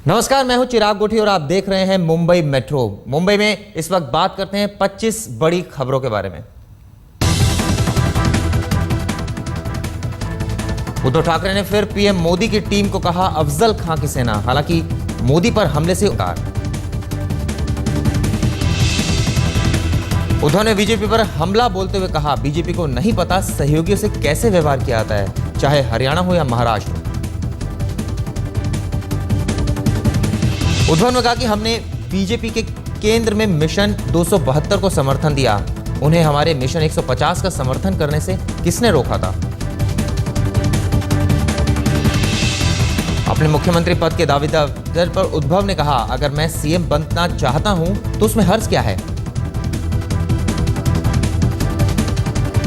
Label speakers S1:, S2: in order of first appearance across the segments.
S1: नमस्कार, मैं हूं चिराग गोठी और आप देख रहे हैं मुंबई मेट्रो। मुंबई में इस वक्त बात करते हैं 25 बड़ी खबरों के बारे में। उद्धव ठाकरे ने फिर पीएम मोदी की टीम को कहा अफजल खां की सेना, हालांकि मोदी पर हमले से इनकार। उद्धव ने बीजेपी पर हमला बोलते हुए कहा बीजेपी को नहीं पता सहयोगियों से कैसे व्यवहार किया जाता है, चाहे हरियाणा हो या महाराष्ट्र। उद्धव ने कहा कि हमने बीजेपी के केंद्र में मिशन 272 को समर्थन दिया, उन्हें हमारे मिशन 150 का समर्थन करने से किसने रोका था। अपने मुख्यमंत्री पद के दावेदार पर उद्धव ने कहा अगर मैं सीएम बनना चाहता हूं तो उसमें हर्ज क्या है।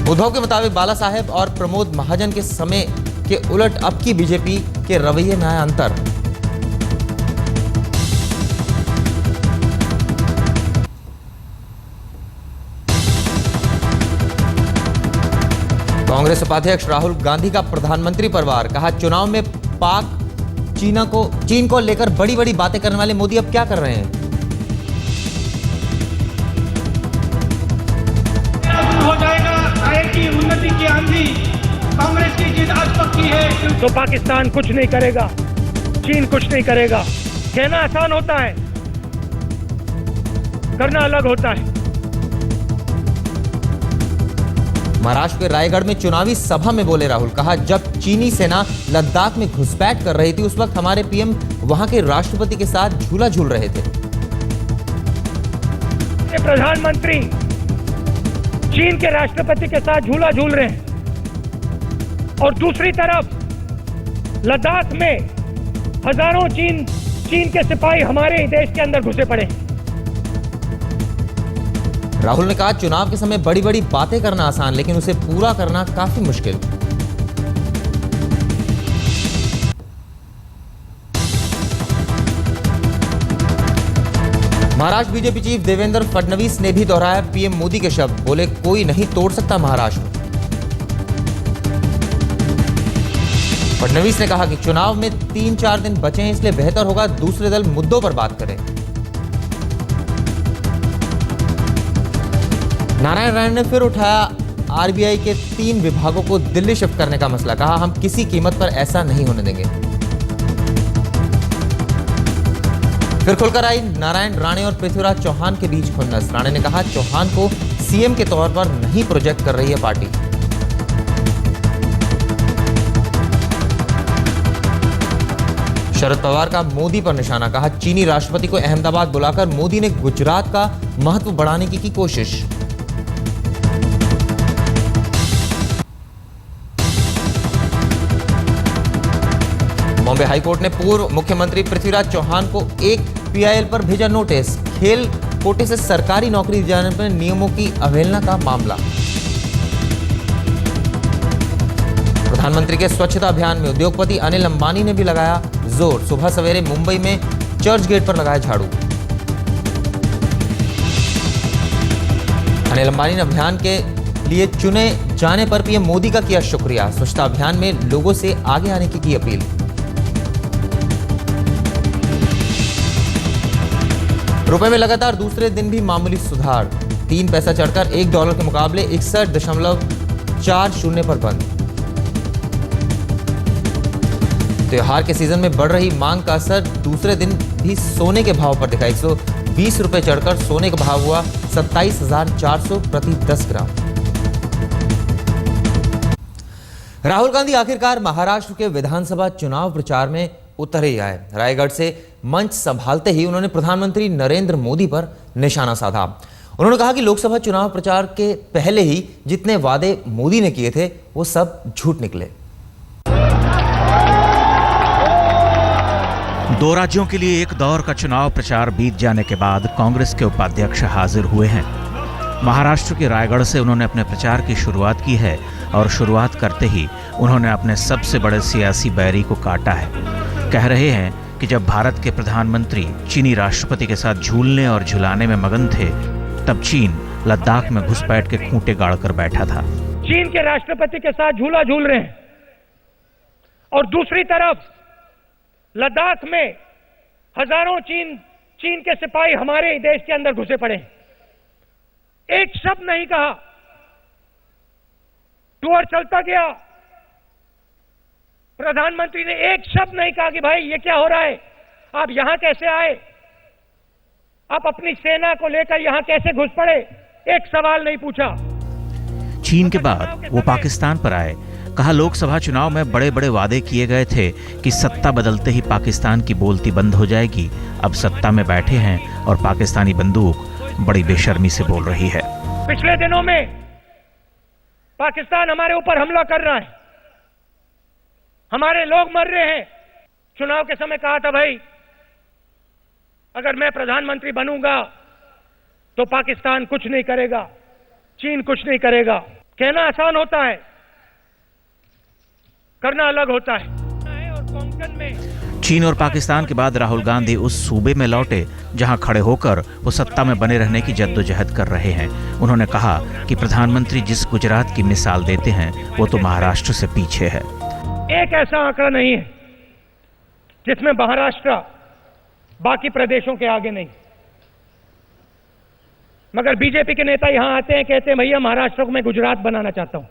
S1: उद्धव के मुताबिक बाला साहेब और प्रमोद महाजन के समय के उलट अब की बीजेपी के रवैये में आया अंतर। कांग्रेस उपाध्यक्ष राहुल गांधी का प्रधानमंत्री पर वार, कहा चुनाव में पाक चीन को लेकर बड़ी बड़ी बातें करने वाले मोदी अब क्या कर रहे हैं।
S2: हो जाएगा, आएगी उन्नति की आंधी, कांग्रेस की जीत आज पक्की है।
S3: तो पाकिस्तान कुछ नहीं करेगा, चीन कुछ नहीं करेगा। कहना आसान होता है, करना अलग होता है।
S1: महाराष्ट्र के रायगढ़ में चुनावी सभा में बोले राहुल, कहा जब चीनी सेना लद्दाख में घुसपैठ कर रही थी उस वक्त हमारे पीएम वहां के राष्ट्रपति के साथ झूला झूल रहे थे।
S3: प्रधानमंत्री चीन के राष्ट्रपति के साथ झूला झूल रहे हैं और दूसरी तरफ लद्दाख में हजारों चीन के सिपाही हमारे ही देश के अंदर घुसे पड़े।
S1: राहुल ने कहा चुनाव के समय बड़ी बड़ी बातें करना आसान, लेकिन उसे पूरा करना काफी मुश्किल। महाराष्ट्र बीजेपी चीफ देवेंद्र फडणवीस ने भी दोहराया पीएम मोदी के शब्द, बोले कोई नहीं तोड़ सकता महाराष्ट्र। फडणवीस ने कहा कि चुनाव में 3-4 दिन बचे हैं, इसलिए बेहतर होगा दूसरे दल मुद्दों पर बात करें। नारायण राणे ने फिर उठाया आरबीआई के 3 विभागों को दिल्ली शिफ्ट करने का मसला, कहा हम किसी कीमत पर ऐसा नहीं होने देंगे। फिर खुलकर आई नारायण राणे और पृथ्वीराज चौहान के बीच खुन्नस। राणे ने कहा चौहान को सीएम के तौर पर नहीं प्रोजेक्ट कर रही है पार्टी। शरद पवार का मोदी पर निशाना, कहा चीनी राष्ट्रपति को अहमदाबाद बुलाकर मोदी ने गुजरात का महत्व बढ़ाने की कोशिश। बॉम्बे हाईकोर्ट ने पूर्व मुख्यमंत्री पृथ्वीराज चौहान को एक पीआईएल पर भेजा नोटिस, खेल कोटे से सरकारी नौकरी दिए जाने पर नियमों की अवहेलना का मामला। प्रधानमंत्री के स्वच्छता अभियान में उद्योगपति अनिल अंबानी ने भी लगाया जोर, सुबह सवेरे मुंबई में चर्च गेट पर लगाया झाड़ू। अनिल अंबानी ने अभियान के लिए चुने जाने पर पीएम मोदी का किया शुक्रिया, स्वच्छता अभियान में लोगों से आगे आने की अपील। रुपए में लगातार दूसरे दिन भी मामूली सुधार, 3 पैसा चढ़कर $1 के मुकाबले 61.40 पर बंद। त्योहार के सीजन में बढ़ रही मांग का असर दूसरे दिन भी सोने के भाव पर दिखा, 120 रुपए चढ़कर सोने का भाव हुआ 27,400 प्रति 10 ग्राम। राहुल गांधी आखिरकार महाराष्ट्र के विधानसभा चुनाव प्रचार में उतर ही आए। रायगढ़ से मंच संभालते ही उन्होंने प्रधानमंत्री नरेंद्र मोदी पर निशाना साधा। उन्होंने कहा कि लोकसभा चुनाव प्रचार के पहले ही जितने वादे मोदी ने किए थे वो सब झूठ निकले।
S4: 2 राज्यों के लिए एक दौर का चुनाव प्रचार बीत जाने के बाद कांग्रेस के उपाध्यक्ष हाजिर हुए हैं। महाराष्ट्र के रायगढ़ से उन्होंने अपने प्रचार की शुरुआत की है और शुरुआत करते ही उन्होंने अपने सबसे बड़े सियासी बैरी को काटा है। कह रहे हैं कि जब भारत के प्रधानमंत्री चीनी राष्ट्रपति के साथ झूलने और झुलाने में मगन थे तब चीन लद्दाख में घुसपैठ के खूंटे गाड़कर बैठा था।
S3: चीन के राष्ट्रपति के साथ झूला झूल रहे हैं और दूसरी तरफ लद्दाख में हजारों चीन के सिपाही हमारे ही देश के अंदर घुसे पड़े हैं, एक शब्द नहीं कहा। टूर चलता गया, प्रधानमंत्री ने एक शब्द नहीं कहा कि भाई ये क्या हो रहा है, आप यहां कैसे आए, आप अपनी सेना को लेकर यहां कैसे घुस पड़े, एक सवाल नहीं पूछा।
S4: चीन के बाद वो पाकिस्तान पर आए। कहा लोकसभा चुनाव में बड़े बड़े वादे किए गए थे कि सत्ता बदलते ही पाकिस्तान की बोलती बंद हो जाएगी। अब सत्ता में बैठे हैं और पाकिस्तानी बंदूक बड़ी बेशर्मी से बोल रही है।
S3: पिछले दिनों में पाकिस्तान हमारे ऊपर हमला कर रहा है, हमारे लोग मर रहे हैं। चुनाव के समय कहा था भाई अगर मैं प्रधानमंत्री बनूंगा तो पाकिस्तान कुछ नहीं करेगा, चीन कुछ नहीं करेगा। कहना आसान होता है, करना अलग होता है। और कोंकण में
S4: चीन और पाकिस्तान के बाद राहुल गांधी उस सूबे में लौटे जहां खड़े होकर वो सत्ता में बने रहने की जद्दोजहद कर रहे हैं। उन्होंने कहा कि प्रधानमंत्री जिस गुजरात की मिसाल देते हैं वो तो महाराष्ट्र से पीछे है।
S3: एक ऐसा आंकड़ा नहीं है जिसमें महाराष्ट्र बाकी प्रदेशों के आगे नहीं। मगर बीजेपी के नेता यहां आते हैं, कहते हैं भैया महाराष्ट्र को मैं गुजरात बनाना चाहता हूं।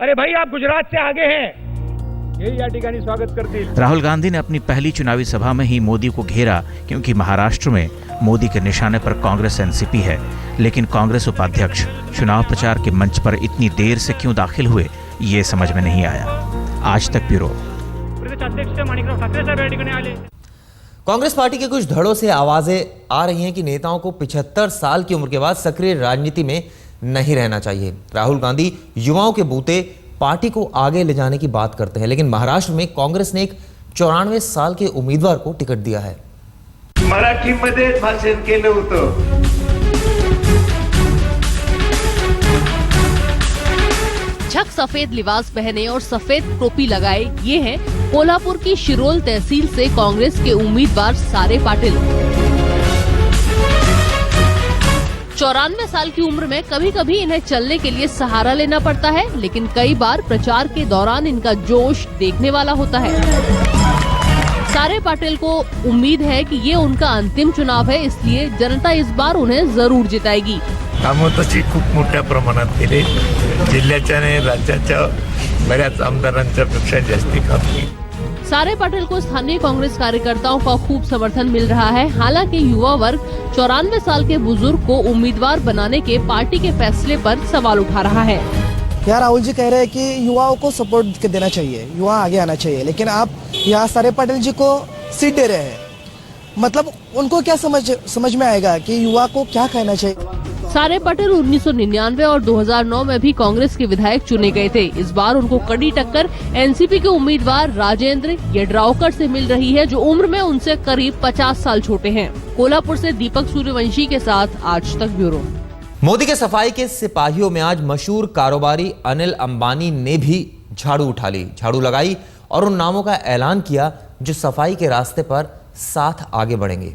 S3: अरे भाई आप गुजरात से आगे हैं, यही या ठिकाणी स्वागत करतील।
S4: राहुल गांधी ने अपनी पहली चुनावी सभा में ही मोदी को घेरा, क्योंकि महाराष्ट्र में मोदी के निशाने पर कांग्रेस एनसीपी है। लेकिन कांग्रेस उपाध्यक्ष चुनाव प्रचार के मंच पर इतनी देर से क्यों दाखिल हुए, ये समझ में नहीं आया। आज तक ब्यूरो।
S1: कांग्रेस पार्टी के कुछ धड़ों से आवाजें आ रही हैं कि नेताओं को 75 साल की उम्र के बाद सक्रिय राजनीति में नहीं रहना चाहिए। राहुल गांधी युवाओं के बूते पार्टी को आगे ले जाने की बात करते हैं, लेकिन महाराष्ट्र में कांग्रेस ने एक 94 साल के उम्मीदवार को टिकट दिया है।
S5: मराठीमध्ये भाषण केलं होतं।
S6: झक सफेद लिबास पहने और सफेद टोपी लगाए ये हैं कोल्हापुर की शिरोल तहसील से कांग्रेस के उम्मीदवार सारे पाटिल। 94 साल की उम्र में कभी कभी इन्हें चलने के लिए सहारा लेना पड़ता है, लेकिन कई बार प्रचार के दौरान इनका जोश देखने वाला होता है। सारे पाटिल को उम्मीद है कि ये उनका अंतिम चुनाव है, इसलिए जनता इस बार उन्हें जरूर जिताएगी।
S7: कामं तशी खूप मोठ्या प्रमाणात केले, जिल्ह्याच्या आणि राज्याच्या बऱ्याच आमदारांच्या पेक्षा जास्ती काम केली।
S6: सारे पाटिल को स्थानीय कांग्रेस कार्यकर्ताओं का खूब समर्थन मिल रहा है। हालांकि युवा वर्ग 94 साल के बुजुर्ग को उम्मीदवार बनाने के पार्टी के फैसले पर सवाल उठा रहा है।
S8: यार राहुल जी कह रहे हैं कि युवाओं को सपोर्ट देना चाहिए, युवा आगे आना चाहिए, लेकिन आप यहाँ सारे पाटिल जी को सीट दे रहे हैं, मतलब उनको क्या समझ में आएगा कि युवा को क्या कहना चाहिए।
S6: सारे पाटिल 1999 और 2009 में भी कांग्रेस के विधायक चुने गए थे। इस बार उनको कड़ी टक्कर एनसीपी के उम्मीदवार राजेंद्र येड्रावकर से मिल रही है, जो उम्र में उनसे करीब 50 साल छोटे हैं। कोल्हापुर से दीपक सूर्यवंशी के साथ आज तक ब्यूरो।
S1: मोदी के सफाई के सिपाहियों में आज मशहूर कारोबारी अनिल अंबानी ने भी झाड़ू उठा ली, झाड़ू लगाई और उन नामों का ऐलान किया जो सफाई के रास्ते पर साथ आगे बढ़ेंगे।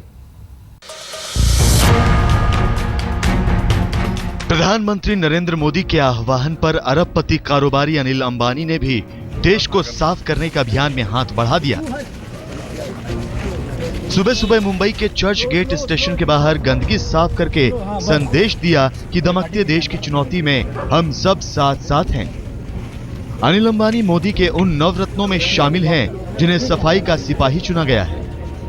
S9: प्रधानमंत्री नरेंद्र मोदी के आह्वान पर अरबपति कारोबारी अनिल अंबानी ने भी देश को साफ करने के अभियान में हाथ बढ़ा दिया। सुबह सुबह मुंबई के चर्च गेट स्टेशन के बाहर गंदगी साफ करके संदेश दिया कि दमकते देश की चुनौती में हम सब साथ साथ हैं। अनिल अंबानी मोदी के उन नवरत्नों में शामिल हैं जिन्हें सफाई का सिपाही चुना गया है।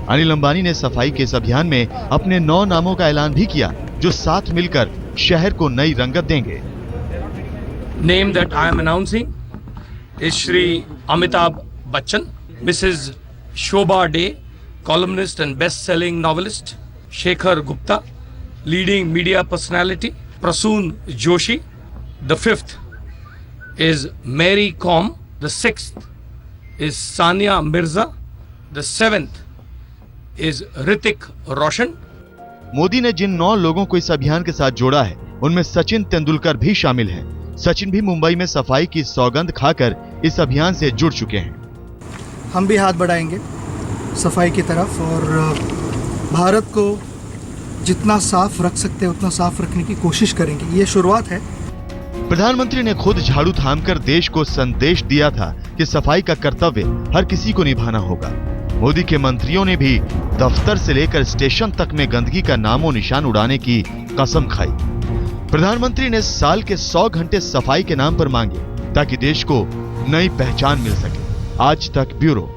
S9: अनिल अंबानी ने सफाई के इस अभियान में अपने 9 नामों का ऐलान भी किया जो साथ मिलकर शहर को नई रंगत देंगे।
S10: Name that I am announcing is Shri Amitabh Bachchan, Mrs. Shobha Day, columnist and best-selling novelist, Shekhar Gupta, leading media personality, Prasoon Joshi. The 5th is Mary Com. The 6th is Sania Mirza. The 7th is Hrithik Roshan.
S9: Modi ने जिन 9 लोगों को इस अभियान के साथ जोड़ा है उनमें सचिन तेंदुलकर भी शामिल हैं। सचिन भी मुंबई में सफाई की सौगंध खाकर इस अभियान से जुड़ चुके हैं।
S8: हम भी हाथ बढ़ाएंगे सफाई की तरफ और भारत को जितना साफ रख सकते हैं उतना साफ रखने की कोशिश करेंगे। ये शुरुआत है।
S9: प्रधानमंत्री ने खुद झाड़ू थामकर देश को संदेश दिया था कि सफाई का कर्तव्य हर किसी को निभाना होगा। मोदी के मंत्रियों ने भी दफ्तर से लेकर स्टेशन तक में गंदगी का नामो निशान उड़ाने की कसम खाई। प्रधानमंत्री ने साल के 100 घंटे सफाई के नाम पर मांगे ताकि देश को नई पहचान मिल सके। आज तक ब्यूरो।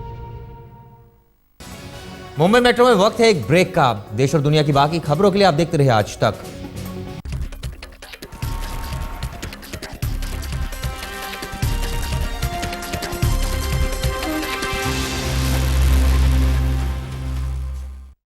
S1: मुंबई मेट्रो में वक्त है एक ब्रेक का। देश और दुनिया की बाकी खबरों के लिए आप देखते रहिए आज तक।